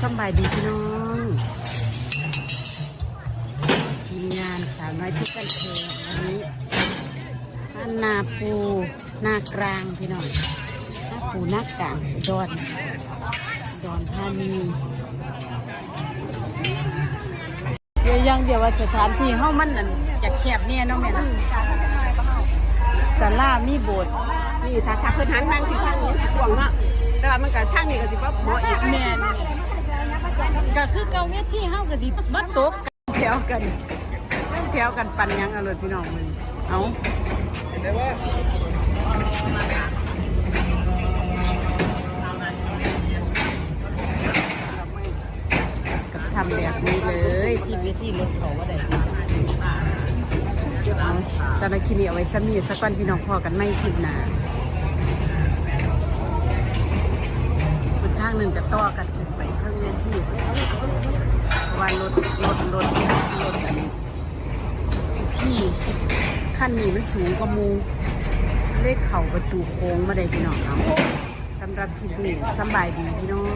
สบายดีพี่น้องทีมงานสาวน้อยที่กันเองวันนี้บ้านนาปูนากลางพี่น้องนาปูนากลางดอนธานีเดี๋ยวยังเดี๋ยวว่าสถานที่เฮ้ามันนั่นจะแคบเนี่ยน้องแม่นะศาลามีโบสถ์ นี่ถ้าเพิ่นหันทางที่ทางนี้กว้างเนาะแต่ว่ามันก็ทางนี้ก็สิว่าเหมาะอีก แม่นก็คือเก่าเวทีเฮาก็สิมาตกแถวกันปันยังเอาเลยพี่น้องมึงเอาก็ทำแบบนี้เลยที่เวทีรถเขาว่าได้เอาสารคดีเอาไว้ซ้ำนี่สักวันพี่น้องพอกันไม่คิดหนาทางหนึ่งก็ต่อกันขึ้นไปเครื่องเวทีเพราะว่ารถกันที่ขั้นนี้มันสูงกว่ามูเลขเข่าประตูโค้งมาได้พี่น้องเอาสำหรับที่นี่สบายดีพี่น้อง